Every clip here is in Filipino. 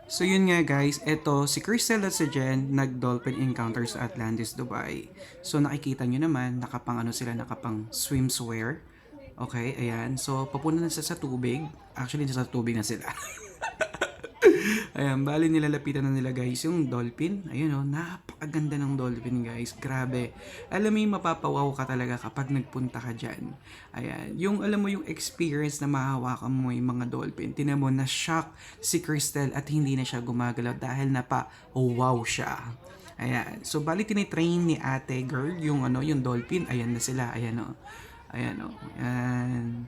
So yun nga guys, eto si Crystal at si Jen nag-dolphin encounter sa Atlantis, Dubai. So nakikita nyo naman, nakapang ano sila, nakapang swimwear. Okay, ayan. So papunta na sa tubig. Actually, nasa tubig na sila. Ayan, bali nilalapitan na nila guys yung dolphin. Ayun oh, napakaganda ng dolphin guys. Grabe. Alam mo yung mapapawaw ka talaga kapag nagpunta ka dyan. Ayan, yung alam mo yung experience na mahawakan mo yung mga dolphin. Tinan mo na shock si Crystal at hindi na siya gumagalaw dahil wow siya. Ayan, so bali tinitrain ni ate girl yung ano, yung dolphin. Ayan na sila, ayan oh. Ayan oh, ayan.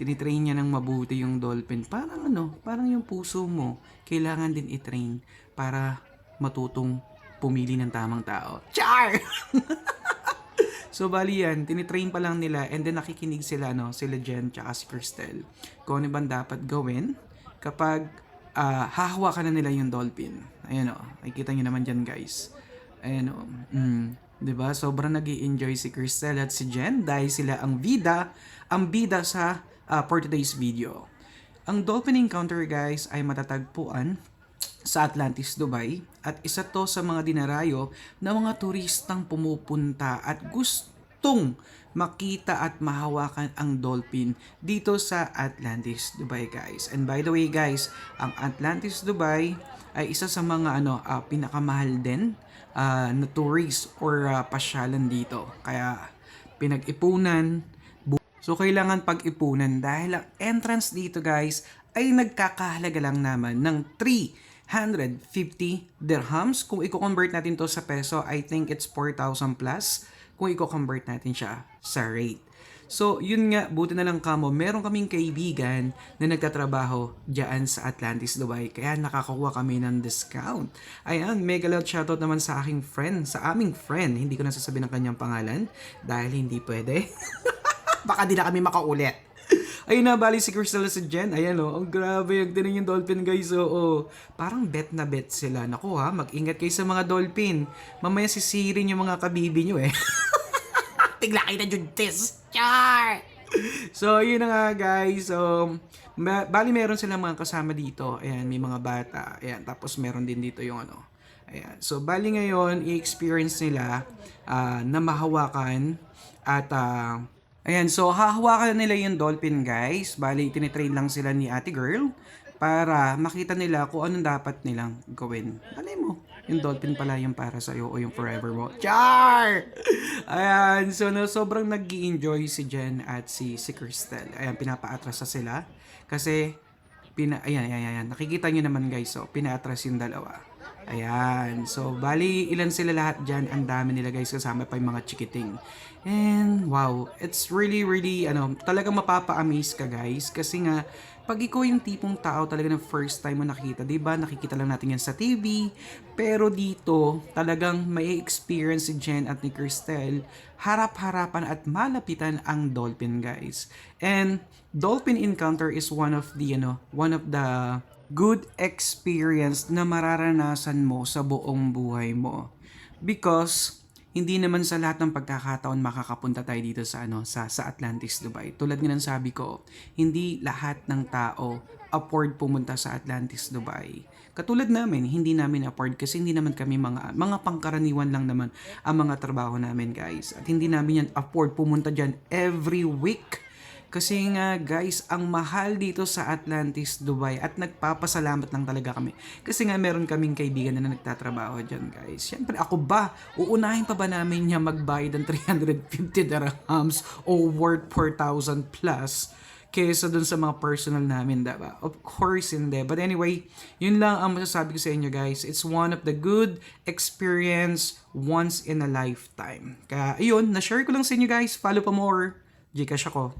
Tinitrain niya ng mabuti yung dolphin. Parang ano, parang yung puso mo, kailangan din i-train para matutong pumili ng tamang tao. Char! So bali yan, tinitrain pa lang nila and then nakikinig sila, no, sila Jen tsaka si Crystal. Kung ano bang dapat gawin kapag hahawakan na nila yung dolphin. Ayan o, nakikita nyo naman dyan guys. Ayan o, diba? Sobrang nag-i-enjoy si Crystal at si Jen dahil sila ang bida sa for today's video. Ang dolphin encounter guys ay matatagpuan sa Atlantis, Dubai at isa to sa mga dinarayo na mga turistang pumupunta at gustong makita at mahawakan ang dolphin dito sa Atlantis, Dubai guys. And by the way guys, ang Atlantis, Dubai ay isa sa mga pinakamahal din na tourist or pasyalan dito. Kaya pinag-ipunan. So, kailangan pag-ipunan dahil ang entrance dito guys ay nagkakahalaga lang naman ng 350 dirhams. Kung i-convert natin to sa peso, I think it's 4,000 plus kung i-convert natin siya sa rate. So, yun nga, buti na lang kamo, meron kaming kaibigan na nagtatrabaho dyan sa Atlantis, Dubai. Kaya nakakakuha kami ng discount. Ayan, mega loud shoutout naman sa aking friend, sa aming friend. Hindi ko nasasabihin ang kanyang pangalan dahil hindi pwede. Baka di na kami makaulit. Ayun na, bali si Crystal si Jen. Ayan o, ang grabe yung tinan yung dolphin guys. Oo, parang bet na bet sila. Naku ha, mag-ingat kayo sa mga dolphin. Mamaya sisirin yung mga kabibi nyo eh. Tigla kayo na Juntis. Char! So, yun na nga guys. So, bali meron silang mga kasama dito. Ayan, may mga bata. Ayan, tapos meron din dito yung ano. Ayan. So, bali ngayon, i-experience nila na mahawakan at ayan, so hahawakan nila yung dolphin guys. Bali, tinitrain lang sila ni ate girl para makita nila kung anong dapat nilang gawin. Alay mo, yung dolphin pala yung para sa'yo o yung forever mo. Char! Ayan, so sobrang nag-i-enjoy si Jen at si Crystal. Ayan, pinapaatras sa sila. Kasi, ayan. Nakikita nyo naman guys, so pinaatras yung dalawa. Ayan. So, bali, ilan sila lahat dyan. Ang dami nila guys, kasama pa yung mga chikiting. And, wow. It's really, talagang mapapa-amaze ka guys. Kasi nga, pag ikaw yung tipong tao talaga ng first time mo nakikita, diba? Nakikita lang natin yan sa TV. Pero dito, talagang may experience si Jen at ni Crystal. Harap-harapan at malapitan ang dolphin guys. And, dolphin encounter is one of the good experience na mararanasan mo sa buong buhay mo. Because hindi naman sa lahat ng pagkakataon makakapunta tayo dito sa sa Atlantis, Dubai. Tulad nga ng sabi ko, hindi lahat ng tao afford pumunta sa Atlantis, Dubai. Katulad namin, hindi namin afford kasi hindi naman kami mga pangkaraniwan lang naman ang mga trabaho namin, guys. At hindi namin yan afford pumunta diyan every week. Kasi nga guys, ang mahal dito sa Atlantis, Dubai at nagpapasalamat lang talaga kami. Kasi nga meron kaming kaibigan na nagtatrabaho dyan guys. Siyempre ako ba, uunahin pa ba namin niya magbayad ng 350 dirhams o worth 4,000 plus kesa dun sa mga personal namin, diba? Of course, hindi. But anyway, yun lang ang masasabi ko sa inyo guys. It's one of the good experience once in a lifetime. Kaya ayun, na-share ko lang sa inyo guys. Follow pa more. Gcash ako.